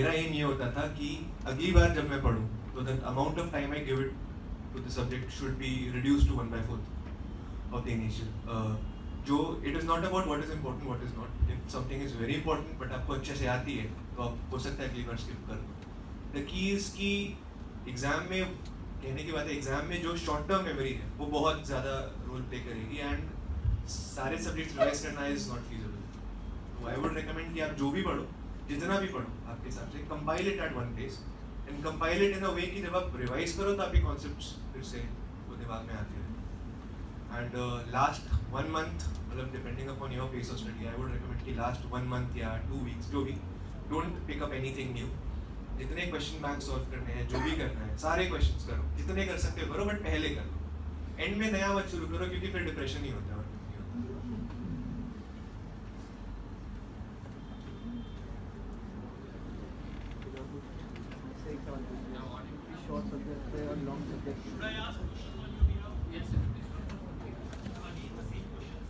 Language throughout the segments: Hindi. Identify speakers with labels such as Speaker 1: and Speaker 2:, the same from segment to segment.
Speaker 1: मेरा एम ये होता था कि अगली बार जब मैं पढ़ूँ तो the amount of time I give it to the subject should be reduce to 1/4 of the initial. जो it is not about what is important what is not. If something is very important but आपको अच्छे से आती है तो आप हो सकता है अगली बार स्किप कर दो। द की इज़ की एग्ज़ाम में, कहने की बात है, एग्ज़ाम में जो शॉर्ट टर्म मेमोरी है वो बहुत ज़्यादा रोल प्ले करेगी एंड सारे सब्जेक्ट रिवाइज करना इज़ नॉट फीजिबल। तो आई वुड रिकमेंड कि आप जो भी पढ़ो, जितना भी पढ़ो आपके हिसाब से, compile it at one place and compile it in a way कि जब आप रिवाइज करो तो आपके कॉन्सेप्ट्स फिर से वो दिमाग में आते रहे। एंड लास्ट 1 मंथ, मतलब depending upon your pace of study, I would recommend कि लास्ट 1 मंथ या 2 वीक्स जो भी, don't pick up anything new. जितने क्वेश्चन बैंक सॉल्व करने हैं, जो भी करना है, सारे क्वेश्चंस करो, जितने कर सकते हो करो, बट पहले करो। एंड में नया मत शुरू करो क्योंकि फिर डिप्रेशन ही होता है और कुछ नहीं होता।
Speaker 2: short subject or long subject?
Speaker 3: Should I ask a question on your behalf? Yes, sir. Again, the same questions.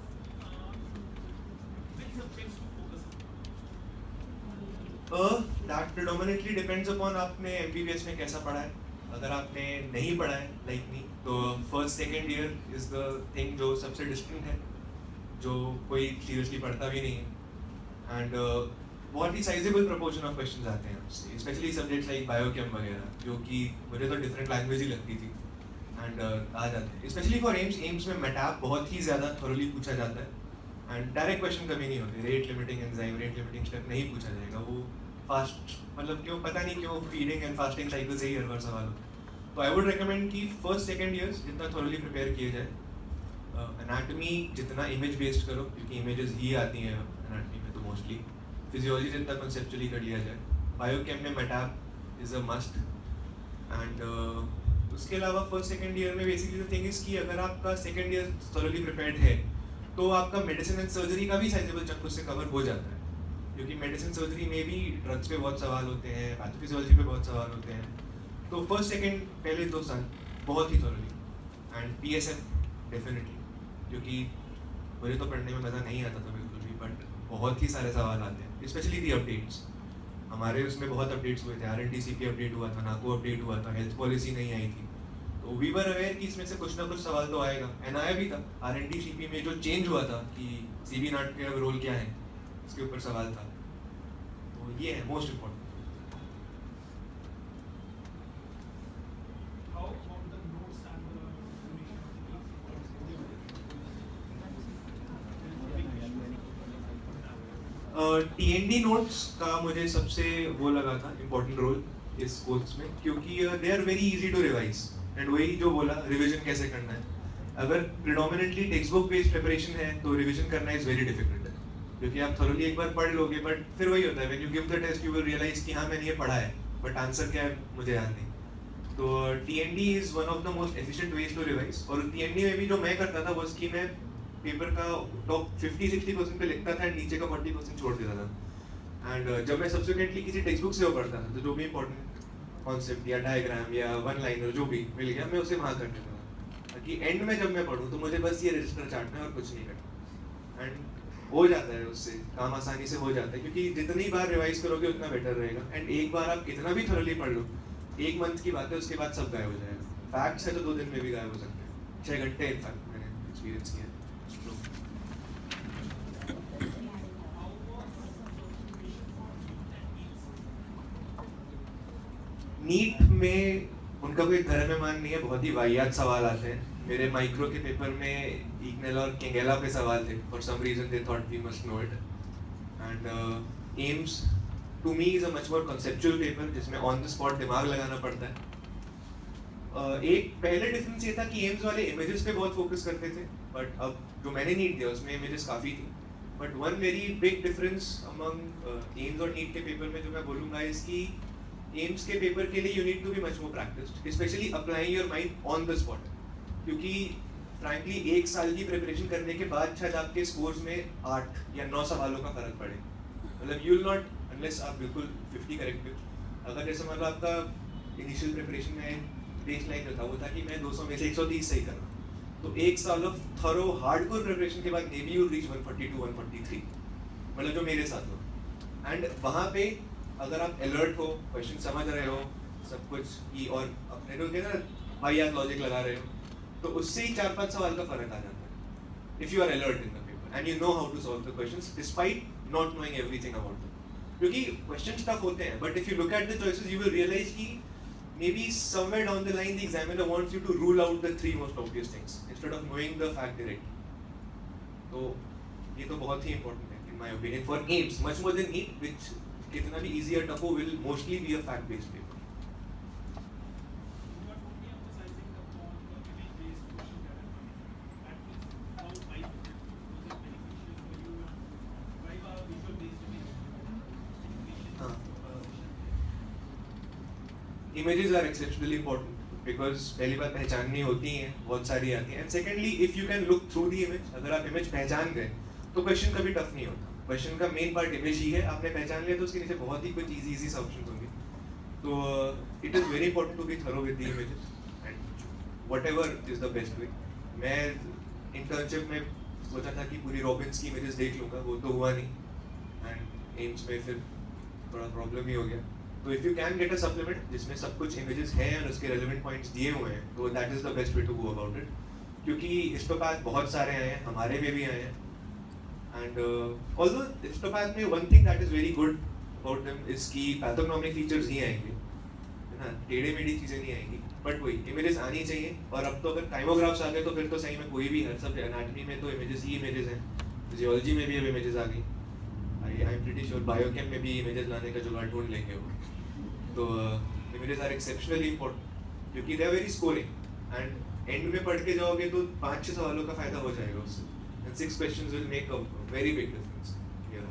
Speaker 3: Which subjects to focus on?
Speaker 1: That predominantly depends upon आपने MBBS में कैसा पढ़ा है। अगर आपने नहीं पढ़ा है लाइक मी, तो first second year is the thing जो सबसे डिस्टिंक्ट है, जो कोई सीरियसली पढ़ता भी नहीं है। एंड बहुत ही साइजेबल प्रोपोर्शन ऑफ क्वेश्चंस आते हैं उससे, स्पेशली सब्जेक्ट्स लाइक बायोकेम वगैरह, जो कि मुझे तो डिफरेंट लैंग्वेज ही लगती थी। एंड आ जाते हैं स्पेशली फॉर एम्स में मेटाप बहुत ही ज़्यादा थोरली पूछा जाता है एंड डायरेक्ट क्वेश्चन कभी नहीं होते। Rate limiting enzyme, rate limiting step नहीं पूछा जाएगा। वो फास्ट, मतलब क्यों पता नहीं क्यों फीडिंग एंड फास्टिंग साइकिल से ही हर बार सवाल हो। तो आई वुड रिकमेंड कि फर्स्ट सेकेंड ईयर्स जितना थोरली प्रिपेयर किए जाए। एनाटमी जितना इमेज बेस्ड करो, क्योंकि इमेजेस ही आती हैं एनाटमी में तो मोस्टली। फिजियोलॉजी जितना कंसेप्चुअली कर लिया जाए। बायोकेम में मेटाप इज़ अ मस्ट। एंड उसके अलावा फर्स्ट सेकेंड ईयर में बेसिकली द थिंग इज कि अगर आपका सेकेंड ईयर थोरली प्रिपेयर्ड है तो आपका मेडिसिन एंड सर्जरी का भी साइजेबल चंक उससे कवर हो जाता है, क्योंकि मेडिसिन सर्जरी में भी ड्रग्स पे बहुत सवाल होते हैं, पैथोफिजियोलॉजी पे बहुत सवाल होते हैं। तो फर्स्ट सेकेंड पहले 2 साल बहुत ही थोरली। एंड PSM डेफिनेटली, क्योंकि मुझे तो पढ़ने में मज़ा नहीं आता था बिल्कुल भी, बट बहुत ही सारे सवाल आते हैं, स्पेशली दी अपडेट्स। हमारे उसमें बहुत अपडेट्स हुए थे, RNTCP अपडेट हुआ था, नाको अपडेट हुआ था, हेल्थ पॉलिसी नहीं आई थी। तो वी वर अवेयर कि इसमें से कुछ ना कुछ सवाल तो आएगा, एंड आया भी था। RNTCP में जो चेंज हुआ था कि CB नाट का रोल क्या है, इसके ऊपर सवाल था। तो ये है most important.
Speaker 3: How about the notes and the duration of the keys?
Speaker 1: TND notes का मुझे सबसे वो लगा था इम्पोर्टेंट रोल इस कोर्स में, क्योंकि they are very easy to revise. And वही जो बोला, रिवीजन कैसे करना है। अगर predominantly text book based preparation है तो रिवीजन करना इज वेरी डिफिकल्ट, क्योंकि आप थोरली एक बार पढ़ लोगे, बट फिर वही होता है, when you give the test you will realise कि हाँ मैंने ये पढ़ा है, बट आंसर क्या है मुझे याद नहीं। तो TND is one of the most efficient ways to revise. और TND में भी जो मैं करता था वो कि मैं पेपर का टॉप 50-60% पे लिखता था, नीचे का 40% छोड़ देता था। एंड जब मैं सब्सिक्वेंटली किसी टेक्स्ट बुक से वो पढ़ता था तो जो भी इंपॉर्टेंट कॉन्सेप्ट या डायग्राम या वन लाइनर जो भी मिल गया, मैं उसे वहाँ कर देता था, ताकि एंड में जब मैं पढ़ूँ तो मुझे बस ये रजिस्टर चाटना है और कुछ नहीं करना। एंड हो जाता है, उससे काम आसानी से हो जाता है, क्योंकि जितनी बार रिवाइज करोगे उतना बेटर रहेगा। एंड एक बार आप कितना भी थोरली पढ़ लो, 1 मंथ की बात है, उसके बाद सब गायब हो जाएगा। फैक्ट्स है तो 2 दिन में भी गायब हो सकते हैं, 6 घंटे इनफैक्ट मैंने एक्सपीरियंस किया है। नीट में उनका कोई धर्ममान नहीं है, बहुत ही वाहियात सवाल आते हैं। मेरे माइक्रो के पेपर में इग्नेल और केंगेला पे सवाल थे, for some reason they thought we must know it. And AIIMS to me is a much more conceptual paper, जिसमें ऑन द स्पॉट दिमाग लगाना पड़ता है। एक पहले डिफरेंस ये था कि एम्स वाले इमेजेस पे बहुत फोकस करते थे, बट अब जो मैंने नीट दिया उसमें इमेजेस काफ़ी थी। But one very big difference among AIIMS और नीट के पेपर में जो मैं बोलूँगा इसकी, एम्स के पेपर के लिए you need to be much more practised, specially applying your mind on the spot. क्योंकि फ्रैंकली 1 साल की प्रिपरेशन करने के बाद शायद आपके स्कोर्स में 8 या 9 सवालों का फर्क पड़े। मतलब यू विल नॉट, अनलेस आप बिल्कुल 50 करेक्ट हो। अगर जैसे मतलब आपका इनिशियल प्रिपरेशन में बेस लाइन जो था वो था कि मैं 200 में से 130 सही करना, तो 1 साल ऑफ थरो हार्डकोर प्रिपरेशन के बाद मे बी यू रीच 142 143, मतलब जो मेरे साथ हो। एंड वहाँ पे अगर आप अलर्ट हो, क्वेश्चन समझ रहे हो सब कुछ की, और अपने को कहते हैं ना भाई यार लॉजिक लगा रहे हो, तो उससे ही 4-5 सवाल का फर्क आ जाता है। If you are alert in the paper and you know how to solve the questions despite not knowing everything about them, क्योंकि क्वेश्चन टफ होते हैं, but if you look at the choices you will realise कि maybe somewhere down the line the examiner wants you to rule out the 3 most obvious things instead of knowing the fact directly. तो ये तो बहुत ही important है in my opinion for AIMS, much more than NEET, which कितना भी easy or tough हो will mostly be a fact based paper.
Speaker 3: You are totally emphasizing upon the image-based question pattern. That is how why was it beneficial for you and why are visual-based image
Speaker 1: हाँ, images are exceptionally important because पहली बात पहचाननी होती हैं, बहुत सारी आती हैं, and secondly if you can look through the image, अगर आप image पहचान गए तो क्वेश्चन कभी टफ नहीं होता। क्वेश्चन का मेन पार्ट इमेज ही है, आपने पहचान लिया तो उसके नीचे बहुत ही कुछ इजी सा ऑप्शंस होंगे। तो it is very important to be thorough with the images and whatever is the best way. मैं इंटर्नशिप में सोचा था कि पूरी रॉबिन्स की इमेजेस देख लूँगा, वो तो हुआ नहीं, एंड एम्स में फिर थोड़ा प्रॉब्लम ही हो गया। तो if you can get a supplement जिसमें सब कुछ इमेजेस हैं और उसके रेलेवेंट पॉइंट्स दिए हुए हैं, तो that is the best way to go about it, क्योंकि हिस्टोपैथ बहुत सारे आए हैं, हमारे में भी आए हैं, and although histopath में one thing that is very good about them is कि pathognomic features ही आएंगे, है ना, टेढ़े मेढ़ी चीज़ें नहीं आएंगी, बट वही इमेजेस आनी चाहिए। और अब तो अगर काइमोग्राफ्स आ गए तो फिर तो सही में कोई भी हर सब एनाटमी में तो इमेजेस ही इमेजेस हैं, फिजियोलॉजी में भी अब इमेजेस आ गई, I am pretty sure biochem में भी इमेजेस लाने का जुगाड़ ढूंढ लेंगे वो। तो इमेजेस आर एक्सेप्शनली इम्पोर्टेंट क्योंकि they are very scoring, and end में पढ़ के जाओगे तो 5-6 सवालों का फायदा हो जाएगा उससे, and 6 questions will make a very big difference here.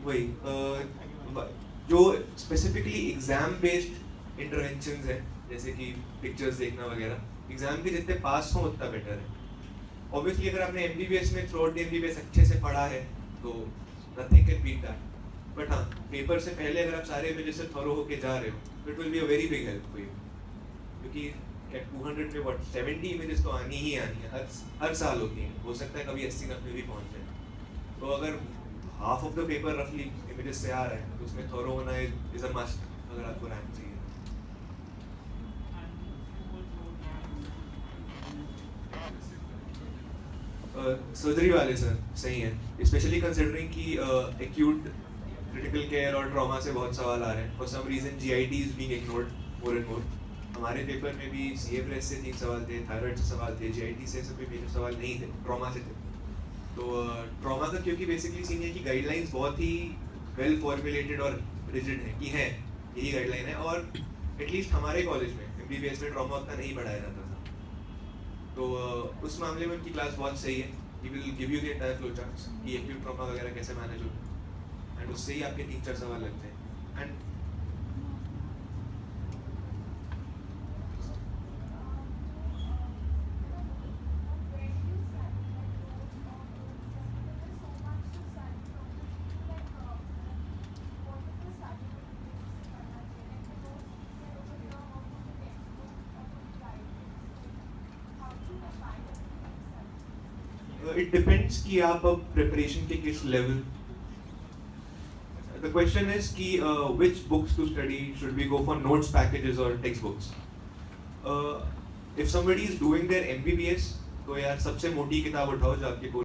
Speaker 1: वही जो स्पेसिफिकली एग्जाम बेस्ड इंटरवेंशंस हैं, जैसे कि पिक्चर्स देखना वगैरह, एग्जाम के जितने पास हों उतना बेटर है। ऑब्वियसली अगर आपने एमबीबीएस में थ्रू आउट एमबीबीएस अच्छे से पढ़ा है तो nothing can beat that, but हाँ पेपर से पहले अगर आप सारे इमेजेस से थॉरो होके जा रहे हो, it will be a very big help for you, क्योंकि 200 में व्हाट 70 इमेजेस तो आनी ही आनी है, हर साल होती हैं, हो सकता है कभी 80-90 भी पहुंच जाए। तो अगर हाफ ऑफ द पेपर रफली इमेजेस से आ रहा है तो उसमें थॉरो होना इज अ मस्ट अगर आपको रैंक चाहिए। सर्जरी वाले सर सही है, स्पेशली कंसिडरिंग कि एक्यूट क्रिटिकल केयर और ट्रॉमा से बहुत सवाल आ रहे हैं। For some reason GIT is being ignored more and more. हमारे पेपर में भी सीए ब्रेस्ट से 3 सवाल थे, थायराइड से सवाल थे, जीआईटी से सब मेजर सवाल नहीं थे, ट्रॉमा से थे। तो ट्रॉमा का क्योंकि बेसिकली सीन है कि गाइडलाइंस बहुत ही वेल फॉर्मुलेटेड और रिजिड है कि है यही गाइडलाइन है, और एटलीस्ट हमारे कॉलेज में एमबीबीएस में ट्रॉमा उतना नहीं पढ़ाया जाता था। तो उस मामले में उनकी क्लास बहुत सही है, he will give you the entire flow charts कि एक्यूट ट्रॉमा वगैरह कैसे मैनेज हो, एंड उससे ही आपके 3-4 सवाल लगते हैं। एंड it depends कि आप अब preparation के किस level। The question is कि which books to study, should we go for notes packages or textbooks? If somebody is doing their MBBS तो यार सबसे मोटी किताब उठाओ जो आपकी